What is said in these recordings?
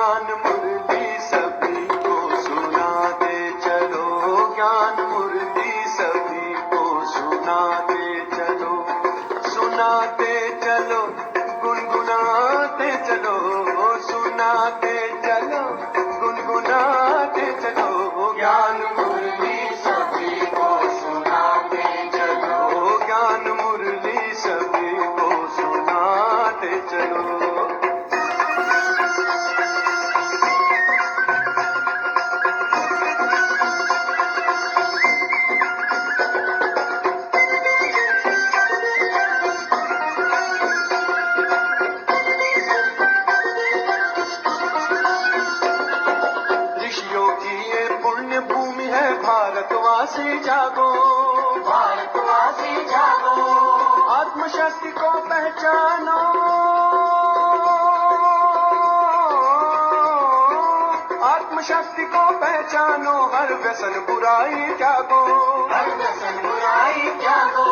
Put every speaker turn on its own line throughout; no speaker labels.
ज्ञान मुरली सभी को सुनाते चलो, ज्ञान मुरली सभी को सुनाते चलो, सुनाते चलो, गुनगुनाते चलो, सुनाते चलो, गुनगुनाते चलो, ज्ञान मुरली सभी को सुनाते चलो, ज्ञान मुरली सभी को सुनाते चलो। ऋषियों की ये पुण्य भूमि है, भारतवासी जागो, भारतवासी जागो, आत्मशक्ति को पहचानो, आत्मशक्ति को पहचानो, हर व्यसन बुराई त्यागो, हर व्यसन बुराई त्यागो,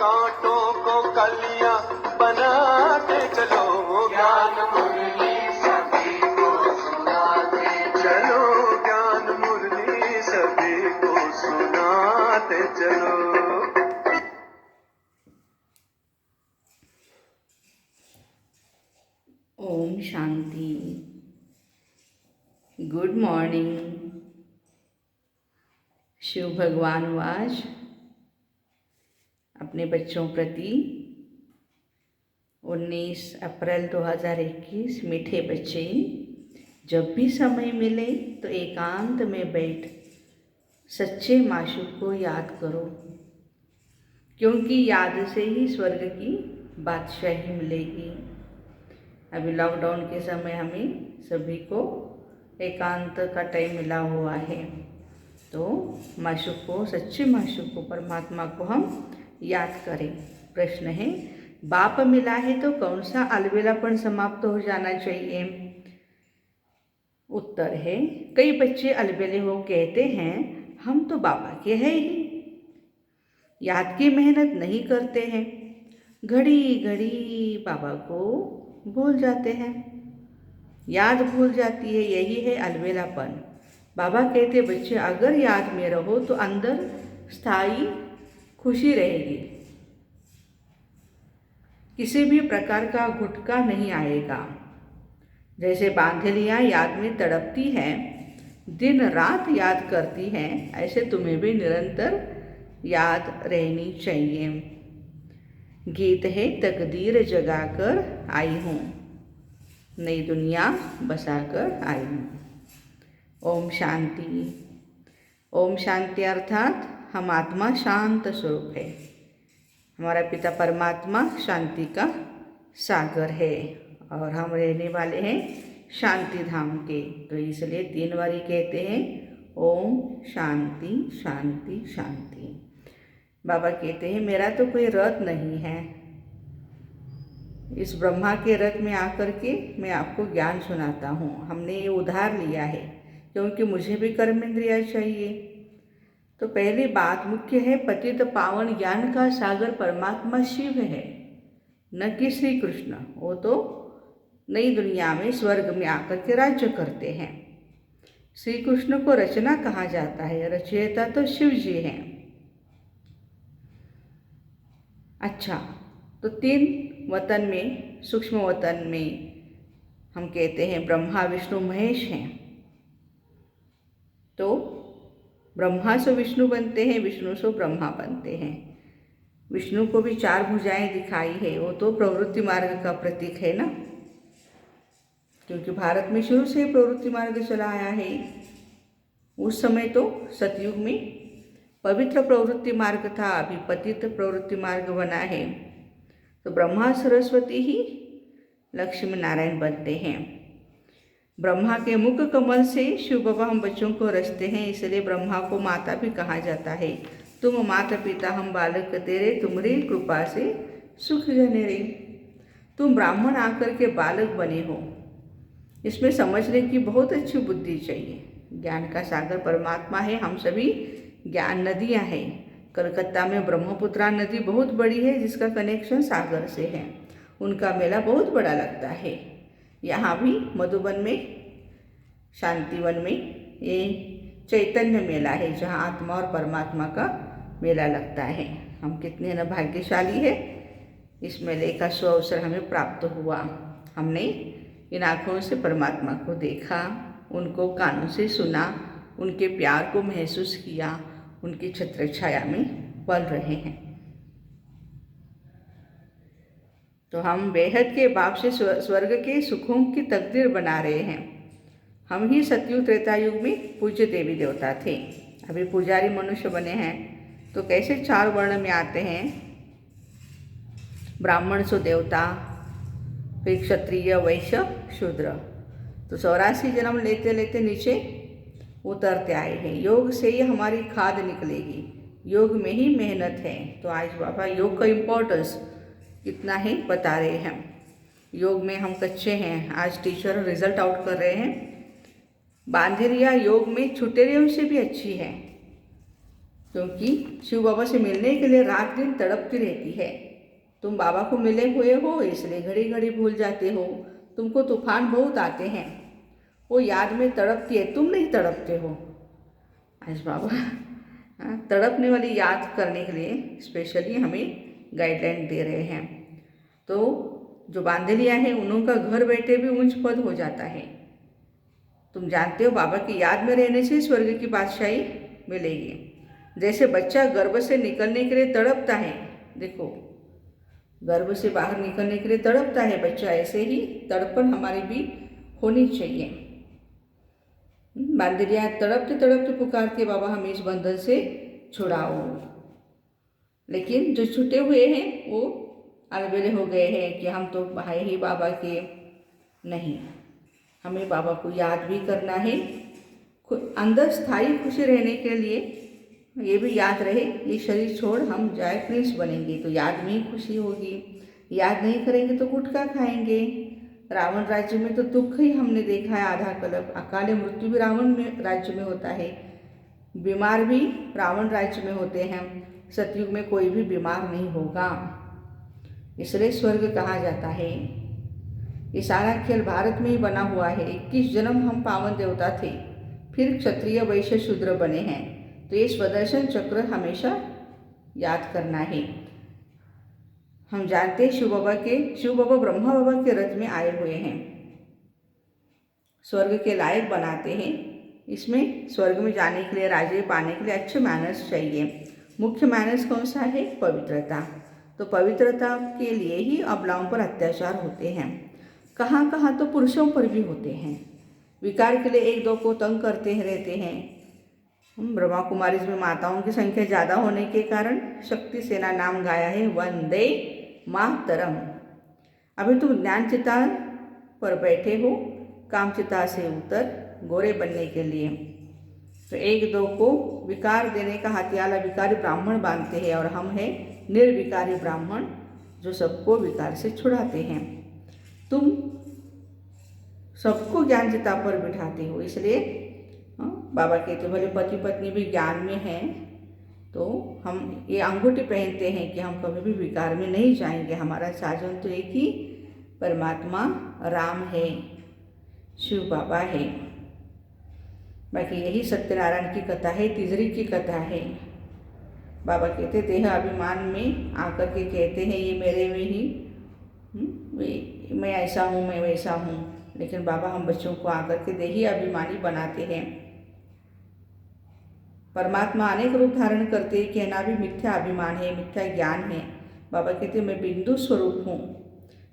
कांटों को कलियां बनाते चलो, ज्ञान मुरली सभी को सुनाते चलो, ज्ञान मुरली सभी को सुनाते चलो।
ओम शांति। Good morning. शिव भगवान वाच अपने बच्चों प्रति 19 अप्रैल 2021। मीठे बच्चे, जब भी समय मिले तो एकांत में बैठ सच्चे माशूक को याद करो, क्योंकि याद से ही स्वर्ग की बादशाही मिलेगी। अभी लॉकडाउन के समय हमें सभी को एकांत का टाइम मिला हुआ है, तो माशूक को, सच्चे माशूक को, परमात्मा को हम याद करें। प्रश्न है, बाप मिला है तो कौन सा अलबेलापन समाप्त हो जाना चाहिए? उत्तर है, कई बच्चे अलबेले हो कहते हैं हम तो बाबा के हैं ही, याद की मेहनत नहीं करते हैं, घड़ी घड़ी बाबा को भूल जाते हैं, याद भूल जाती है, यही है अलबेलापन। बाबा कहते बच्चे अगर याद में रहो तो अंदर स्थायी खुशी रहेगी, किसी भी प्रकार का घुटका नहीं आएगा। जैसे बांधलियाँ याद में तड़पती हैं, दिन रात याद करती हैं, ऐसे तुम्हें भी निरंतर याद रहनी चाहिए। गीत है, तकदीर जगाकर आई हूँ, नई दुनिया बसाकर आई हूँ। ओम शांति। ओम शांति अर्थात हम आत्मा शांत स्वरूप है, हमारा पिता परमात्मा शांति का सागर है और हम रहने वाले हैं शांति धाम के। तो इसलिए 3 बारी कहते हैं ओम शांति शांति शांति। बाबा कहते हैं मेरा तो कोई रथ नहीं है, इस ब्रह्मा के रथ में आकर के मैं आपको ज्ञान सुनाता हूँ। हमने ये उधार लिया है, क्योंकि मुझे भी कर्मेंद्रिया चाहिए। तो पहली बात मुख्य है, पतित पावन ज्ञान का सागर परमात्मा शिव है, न कि श्री कृष्ण। वो तो नई दुनिया में स्वर्ग में आकर के राज्य करते हैं। श्री कृष्ण को रचना कहा जाता है, रचयिता तो शिव जी हैं। अच्छा, तो 3 वतन में, सूक्ष्म वतन में हम कहते हैं ब्रह्मा विष्णु महेश हैं। तो ब्रह्मा से विष्णु बनते हैं, विष्णु से ब्रह्मा बनते हैं। विष्णु को भी 4 भुजाएं दिखाई है, वो तो प्रवृत्ति मार्ग का प्रतीक है ना, क्योंकि भारत में शुरू से प्रवृत्ति मार्ग चला आया है। उस समय तो सतयुग में पवित्र प्रवृत्ति मार्ग था, अभी पतित प्रवृत्ति मार्ग बना है। तो ब्रह्मा सरस्वती ही लक्ष्मी नारायण बनते हैं। ब्रह्मा के मुख कमल से शिव बाबा हम बच्चों को रचते हैं, इसलिए ब्रह्मा को माता भी कहा जाता है। तुम माता पिता हम बालक तेरे, तुम्हारी कृपा से सुख जने रे। तुम ब्राह्मण आकर के बालक बने हो, इसमें समझने की बहुत अच्छी बुद्धि चाहिए। ज्ञान का सागर परमात्मा है, हम सभी ज्ञान नदियाँ हैं। कलकत्ता में ब्रह्मपुत्रा नदी बहुत बड़ी है, जिसका कनेक्शन सागर से है। उनका मेला बहुत बड़ा लगता है। यहाँ भी मधुबन में शांतिवन में ये चैतन्य मेला है जहाँ आत्मा और परमात्मा का मेला लगता है। हम कितने न भाग्यशाली है, इस मेले का सुअवसर हमें प्राप्त हुआ। हमने इन आँखों से परमात्मा को देखा, उनको कानों से सुना, उनके प्यार को महसूस किया, उनकी छत्र छाया में पल रहे हैं। तो हम बेहद के बाप से स्वर्ग के सुखों की तकदीर बना रहे हैं। हम ही सतयुग त्रेता युग में पूज्य देवी देवता थे, अभी पुजारी मनुष्य बने हैं। तो कैसे 4 वर्ण में आते हैं, ब्राह्मण सो देवता, फिर क्षत्रिय, वैश्य, शूद्र। तो 84 जन्म लेते लेते नीचे उतरते आए हैं। योग से ही हमारी खाद निकलेगी, योग में ही मेहनत है। तो आज बाबा योग का इम्पोर्टेंस कितना है बता रहे हैं। योग में हम कच्चे हैं, आज टीचर रिजल्ट आउट कर रहे हैं। बांधरिया योग में छुटेरियों से भी अच्छी है, क्योंकि शिव बाबा से मिलने के लिए रात दिन तड़पती रहती है। तुम बाबा को मिले हुए हो इसलिए घड़ी घड़ी भूल जाते हो। तुमको तूफान बहुत आते हैं, वो याद में तड़पती है, तुम नहीं तड़पते हो। आज बाबा तड़पने वाली याद करने के लिए स्पेशली हमें गाइडलाइन दे रहे हैं। तो जो बांधलिया है उनका घर बैठे भी ऊंच पद हो जाता है। तुम जानते हो बाबा की याद में रहने से स्वर्ग की बादशाही मिलेगी। जैसे बच्चा गर्भ से निकलने के लिए तड़पता है, देखो गर्भ से बाहर निकलने के लिए तड़पता है बच्चा, ऐसे ही तड़पन हमारी भी होनी चाहिए। बांधलिया तड़पते तड़पते पुकारते बाबा हमें इस बंधन से छुड़ाओ। लेकिन जो छूटे हुए हैं वो अलबेले हो गए हैं कि हम तो भाई ही बाबा के नहीं। हमें बाबा को याद भी करना है, अंदर स्थायी खुशी रहने के लिए ये भी याद रहे, ये शरीर छोड़ हम जाए प्रिंस बनेंगे तो याद में ही खुशी होगी। याद नहीं करेंगे तो गुटखा खाएंगे। रावण राज्य में तो दुख ही हमने देखा है आधा कल्प। अकाल मृत्यु भी रावण में राज्य में होता है, बीमार भी रावण राज्य में होते हैं। सतयुग में कोई भी बीमार नहीं होगा, इसलिए स्वर्ग कहा जाता है। ये सारा खेल भारत में ही बना हुआ है। 21 जन्म हम पावन देवता थे, फिर क्षत्रिय वैश्य शूद्र बने हैं। तो ये स्वदर्शन चक्र हमेशा याद करना है। हम जानते हैं शिव बाबा ब्रह्मा बाबा के रथ में आए हुए हैं, स्वर्ग के लायक बनाते हैं। इसमें स्वर्ग में जाने के लिए, राज्य पाने के लिए अच्छे मैनर्स चाहिए। मुख्य मैनर्स कौन सा है, पवित्रता। तो पवित्रता के लिए ही अबलाओं पर अत्याचार होते हैं। कहाँ कहाँ तो पुरुषों पर भी होते हैं। विकार के लिए 1-2 को तंग करते रहते हैं। ब्रह्मा कुमारी में माताओं की संख्या ज़्यादा होने के कारण शक्ति सेना नाम गाया है, वंदे मातरम। अभी तुम ज्ञान चिता पर बैठे हो, काम चिता से उतर गोरे बनने के लिए। तो 1-2 को विकार देने का हथियाला विकारी ब्राह्मण बांधते हैं, और हम हैं निर्विकारी ब्राह्मण जो सबको विकार से छुड़ाते हैं। तुम सबको ज्ञान चिता पर बिठाते हो, इसलिए बाबा कहते भले पति पत्नी भी ज्ञान में हैं तो हम ये अंगूठी पहनते हैं कि हम कभी भी विकार में नहीं जाएंगे। हमारा साजन तो एक ही परमात्मा राम है, शिव बाबा है। बाकी यही सत्यनारायण की कथा है, तिजरी की कथा है। बाबा कहते देह अभिमान में आकर के कहते हैं ये मेरे में ही मैं ऐसा हूँ, मैं वैसा हूँ। लेकिन बाबा हम बच्चों को आकर के देही अभिमानी बनाते हैं। परमात्मा अनेक रूप धारण करते हैं, कहना भी मिथ्या अभिमान है, मिथ्या ज्ञान है। बाबा कहते मैं बिंदु स्वरूप हूँ,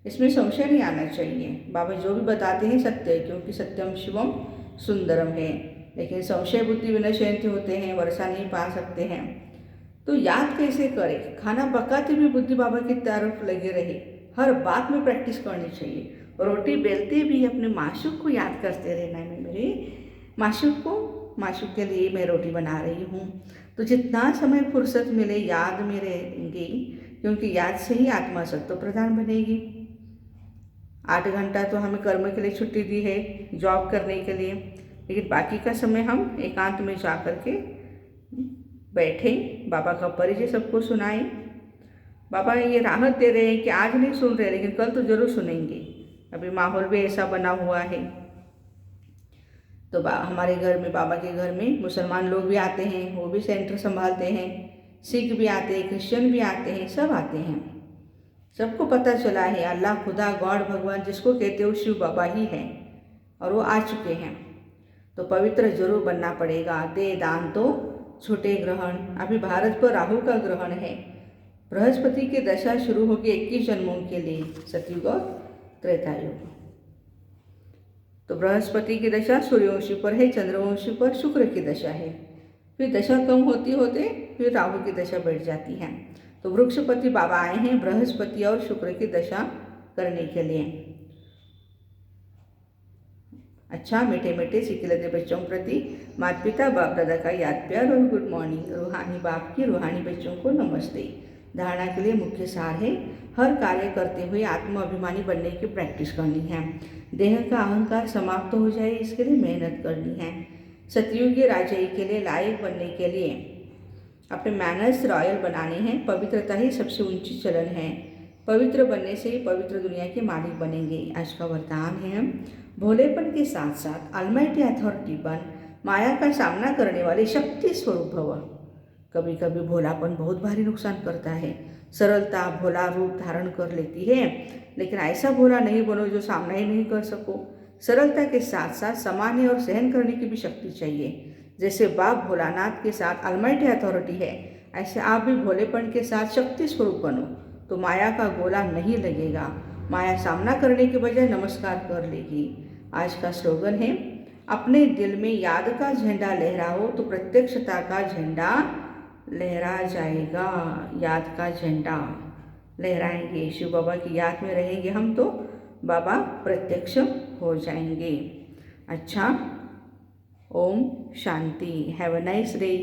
इसमें संशय नहीं आना चाहिए। बाबा जो भी बताते हैं सत्य है, क्योंकि सत्यम शिवम सुंदरम है। लेकिन संशय बुद्धि विनश्यंति होते हैं, वर्षा नहीं पा सकते हैं। तो याद कैसे करें, खाना पकाते भी बुद्धि बाबा की तरफ लगे रहे। हर बात में प्रैक्टिस करनी चाहिए। रोटी बेलते भी अपने माशूक को याद करते रहना है, मैं मेरे माशूक के लिए मैं रोटी बना रही हूँ। तो जितना समय फुर्सत मिले याद में रहेंगे, क्योंकि याद से ही आत्मा सत्व प्रधान बनेगी। 8 घंटा तो हमें कर्म के लिए छुट्टी दी है, जॉब करने के लिए, लेकिन बाकी का समय हम एकांत में जा कर के बैठे, बाबा का परिचय सबको सुनाएं। बाबा ये राहत दे रहे हैं कि आज नहीं सुन रहे, लेकिन कल तो जरूर सुनेंगे। अभी माहौल भी ऐसा बना हुआ है। तो हमारे घर में, बाबा के घर में मुसलमान लोग भी आते हैं, वो भी सेंटर संभालते हैं, सिख भी आते हैं, क्रिश्चियन भी आते हैं, सब आते हैं। सबको पता चला है अल्लाह, खुदा, गॉड, भगवान जिसको कहते हो शिव बाबा ही हैं और वो आ चुके हैं। तो पवित्र जरूर बनना पड़ेगा। दे दान तो छोटे ग्रहण। अभी भारत पर राहु का ग्रहण है। बृहस्पति की दशा शुरू होगी 21 जन्मों के लिए, सतयुग और त्रेता युग। तो बृहस्पति की दशा सूर्यवंशी पर है, चंद्रवंशी पर शुक्र की दशा है। फिर दशा कम होती होते फिर राहु की दशा बढ़ जाती है। तो वृक्षपति बाबा आए हैं बृहस्पति और शुक्र की दशा करने के लिए। अच्छा, मीठे मीठे सिखिलते बच्चों प्रति माता पिता बाप दादा का याद प्यार और गुड मॉर्निंग। रूहानी बाप की रूहानी बच्चों को नमस्ते। धारणा के लिए मुख्य सार है, हर कार्य करते हुए आत्म अभिमानी बनने की प्रैक्टिस करनी है। देह का अहंकार समाप्त हो जाए इसके लिए मेहनत करनी है। सतयुगी राजाई के लिए लायक बनने के लिए अपने मैनर्स रॉयल बनाने हैं। पवित्रता ही सबसे ऊंची चलन है। पवित्र बनने से ही पवित्र दुनिया के मालिक बनेंगे। आज का वरदान है, भोलेपन के साथ साथ ऑलमाइटी अथॉरिटी बन, माया का सामना करने वाले शक्ति स्वरूप भव। कभी कभी भोलापन बहुत भारी नुकसान करता है। सरलता भोला रूप धारण कर लेती है, लेकिन ऐसा भोला नहीं बनो जो सामना ही नहीं कर सको। सरलता के साथ साथ समान्य और सहन करने की भी शक्ति चाहिए। जैसे बाप भोलानाथ के साथ ऑलमाइटी अथॉरिटी है, ऐसे आप भी भोलेपन के साथ शक्ति स्वरूप बनो, तो माया का गोला नहीं लगेगा। माया सामना करने के बजाय नमस्कार कर लेगी। आज का स्लोगन है, अपने दिल में याद का झंडा लहराओ तो प्रत्यक्षता का झंडा लहरा जाएगा। याद का झंडा लहराएंगे, शिव बाबा की याद में रहेंगे हम, तो बाबा प्रत्यक्ष हो जाएंगे। अच्छा, ओम शांति। Have a nice day.